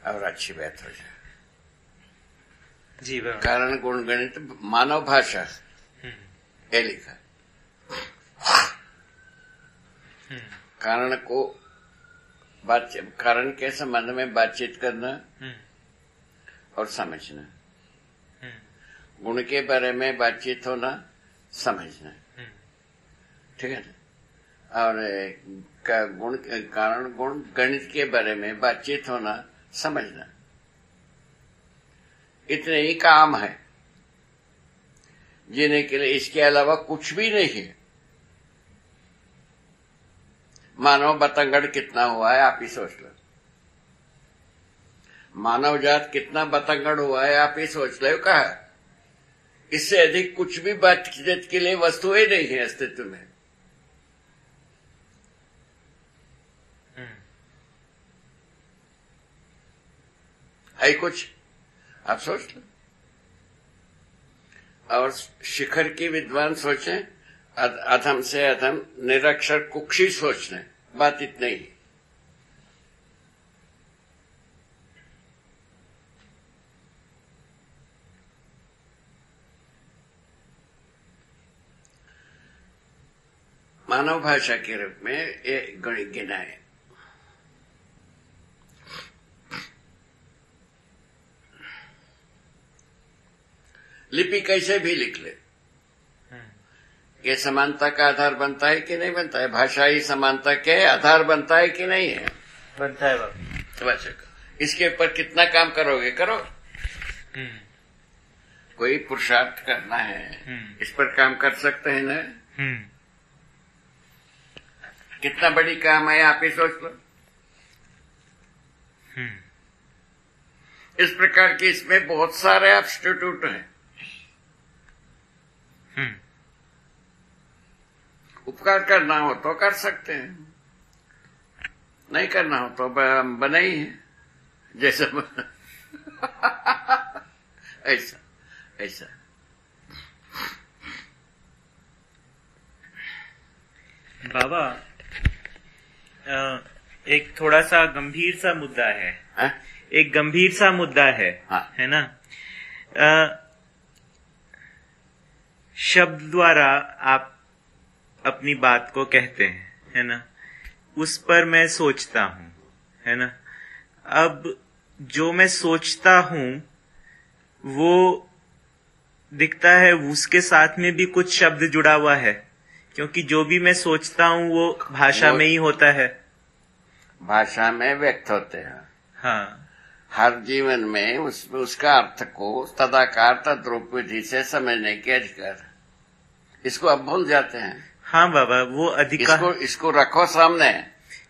और अच्छी बात हो जाए। जी बाबा। कारण गुण गणित मानव भाषा ये लिखा। कारण को बातचीत, कारण के संबंध में बातचीत करना और समझना, गुण के बारे में बातचीत होना, समझना, ठीक है ना। और गुण कारण गुण गणित के बारे में बातचीत होना, समझना, इतने ही काम है जीने के लिए। इसके अलावा कुछ भी नहीं है। मानव बतंगड़ कितना हुआ है आप ही सोच लो। मानव जात कितना बतंगड़ हुआ है आप ही सोच लो। कहा इससे अधिक कुछ भी बातचीत के लिए वस्तु ही नहीं है अस्तित्व में। है कुछ आप सोच लो। और शिखर की विद्वान सोचें, अधम से अधम निरक्षर कुक्षी सोच लें, बात इतनी ही। मानव भाषा के रूप में ये गणित गिनाए। लिपि कैसे भी लिख ले, ये समानता का आधार बनता है कि नहीं बनता है? भाषाई समानता के आधार बनता है कि नहीं है? बनता है बाबा। तो अच्छा, इसके ऊपर कितना काम करोगे? करो। कोई पुरुषार्थ करना है, इस पर काम कर सकते हैं ना? कितना बड़ी काम है आप ही सोच लो। इस प्रकार के इसमें बहुत सारे एब्स्टिट्यूट हैं। उपकार करना हो तो कर सकते हैं, नहीं करना हो तो बना ही है जैसा ऐसा ऐसा। बाबा एक थोड़ा सा गंभीर सा मुद्दा है। हा? एक गंभीर सा मुद्दा है। हाँ। है ना? शब्द द्वारा आप अपनी बात को कहते हैं, है ना? उस पर मैं सोचता हूं, है ना? अब जो मैं सोचता हूं वो दिखता है, उसके साथ में भी कुछ शब्द जुड़ा हुआ है, क्योंकि जो भी मैं सोचता हूं वो भाषा में ही होता है। भाषा में व्यक्त होते हैं। हाँ। हर जीवन में उसका अर्थ को तदाकार तद्रूप विधि से समझने के अधिकार। इसको अब भूल जाते हैं। हाँ बाबा, वो अधिकार इसको रखो सामने।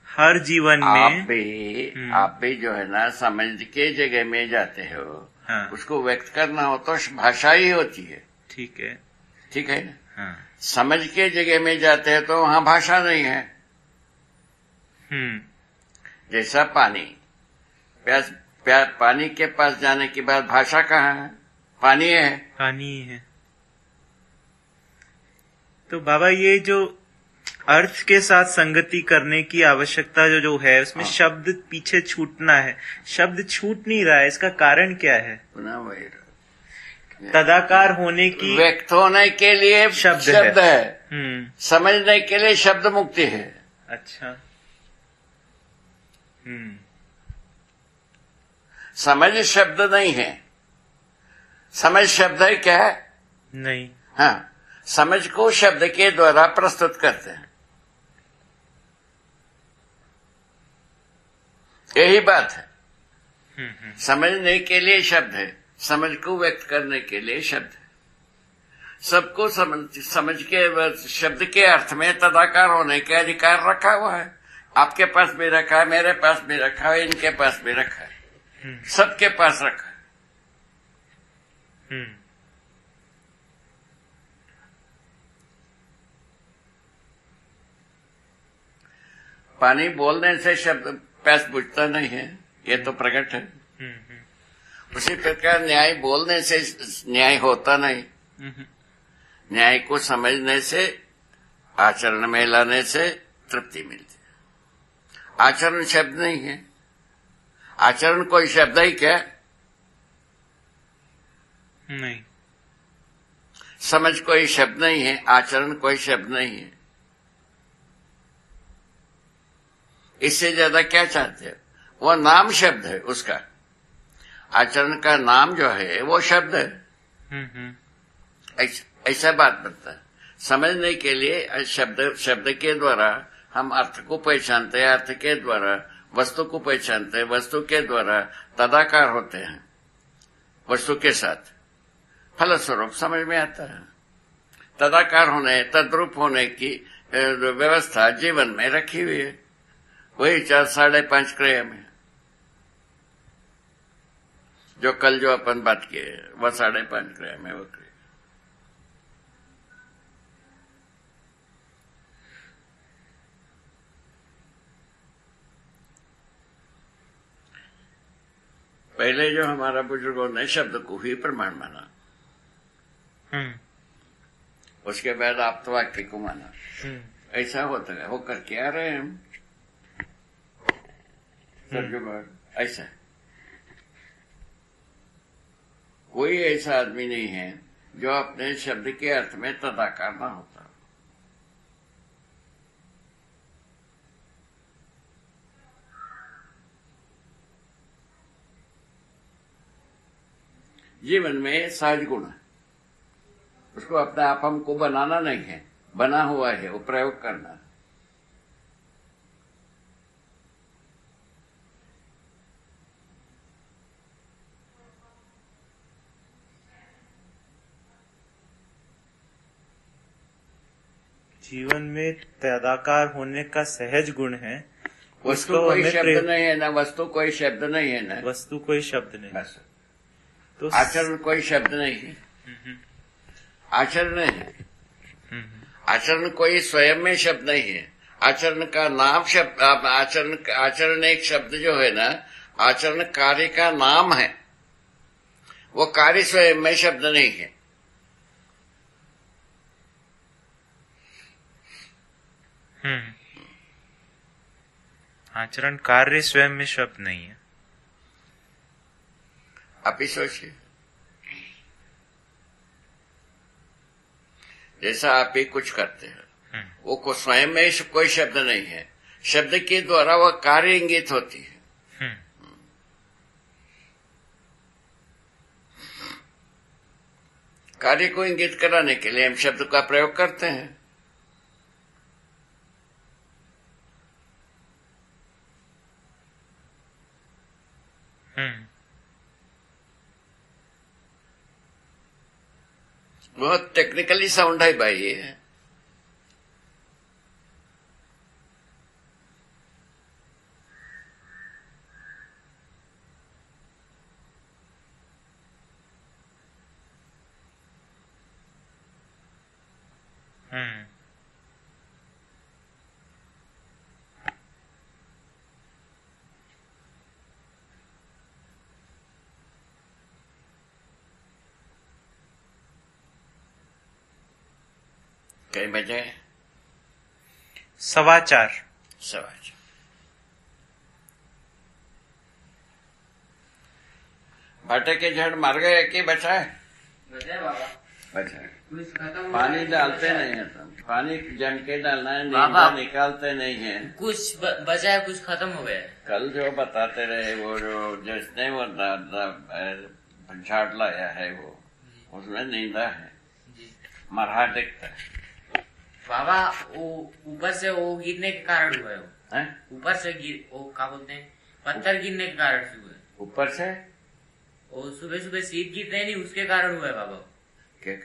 हर जीवन में आप भी जो है ना समझ के जगह में जाते हो। हाँ। उसको व्यक्त करना हो तो भाषा ही होती है। ठीक है, ठीक है। हाँ। समझ के जगह में जाते हैं तो वहां भाषा नहीं है। जैसा पानी, प्यास पानी के पास जाने के बाद भाषा कहाँ है? पानी है, पानी है। तो बाबा ये जो अर्थ के साथ संगति करने की आवश्यकता जो है उसमें शब्द पीछे छूटना है, शब्द छूट नहीं रहा है, इसका कारण क्या है? पुनः वही तदाकार होने की, व्यक्त होने के लिए शब्द है। समझने के लिए शब्द मुक्ति है। अच्छा। समझ शब्द नहीं है। समझ शब्द है क्या? नहीं। हाँ, समझ को शब्द के द्वारा प्रस्तुत करते हैं, यही बात है। समझने के लिए शब्द है, समझ को व्यक्त करने के लिए शब्द है। सबको समझ के शब्द के अर्थ में तदाकार होने के अधिकार रखा हुआ है। आपके पास भी रखा है, मेरे पास भी रखा है, इनके पास भी रखा है, सबके पास रखा है। पानी बोलने से शब्द प्यास बुझता नहीं है, ये तो प्रकट है। उसी प्रकार न्याय बोलने से न्याय होता नहीं। न्याय को समझने से, आचरण में लाने से तृप्ति मिलती है। आचरण शब्द नहीं है, आचरण कोई शब्द ही क्या? नहीं। समझ कोई शब्द नहीं है, आचरण कोई शब्द नहीं है। इससे ज्यादा क्या चाहते हैं? वो नाम शब्द है उसका। आचरण का नाम जो है वो शब्द है। ऐसा बात बनता है। समझने के लिए शब्द के द्वारा हम अर्थ को पहचानते हैं, अर्थ के द्वारा वस्तु को पहचानते हैं, वस्तु के द्वारा तदाकार होते हैं वस्तु के साथ, फलस्वरूप समझ में आता है। तदाकार होने, तद्रूप होने की व्यवस्था जीवन में रखी हुई है। वही 4-5.5 क्रिया में जो कल जो अपन बात किए वह 5.5 क्रिया में वो क्रिया। पहले जो हमारा बुजुर्गों ने शब्द को ही प्रमाण माना, उसके बाद आप तो वाक्य को माना। ऐसा होता है, वो करके आ रहे हैं हम ऐसा। कोई ऐसा आदमी नहीं है जो अपने शब्द के अर्थ में तदाकार ना होता। जीवन में सहज गुण है, उसको अपने आप हमको बनाना नहीं है, बना हुआ है, वो प्रयोग करना। जीवन में तदाकार होने का सहज गुण है। वस्तु कोई शब्द नहीं है ना, वस्तु कोई शब्द नहीं है ना, वस्तु कोई शब्द नहीं। बस। तो आचरण कोई शब्द नहीं है, आचरण है। आचरण कोई स्वयं में शब्द नहीं है। आचरण का नाम शब्द, आचरण एक शब्द जो है ना, आचरण कार्य का नाम है। वो कार्य स्वयं में शब्द नहीं है। आचरण कार्य स्वयं में शब्द नहीं है। आप ही सोचिए, जैसा आप ही कुछ करते हैं, वो को स्वयं में कोई शब्द नहीं है, शब्द के द्वारा वह कार्य इंगित होती है। कार्य को इंगित कराने के लिए हम शब्द का प्रयोग करते हैं। बहुत टेक्निकली साउंड है भाई ये। कई बजे? 4:15। भाटे के जड़ मर गए कि बचा है? बचा बाबा, बचा है। पानी डालते नहीं है, तुम पानी जम के डालना है, बाबा निकालते नहीं है। कुछ बचा है, कुछ खत्म हो गया है। कल जो बताते रहे वो जो जिसने वो झाड़ लाया है वो, उसमें नींदा है, मरहा दिखता है। बाबा वो ऊपर से वो गिरने के कारण हुआ है वो। ऊपर से वो क्या बोलते हैं, पत्थर गिरने के कारण से हुआ है। ऊपर से वो सुबह सुबह शीत गिरते हैं नहीं, उसके कारण हुआ है बाबा। क्या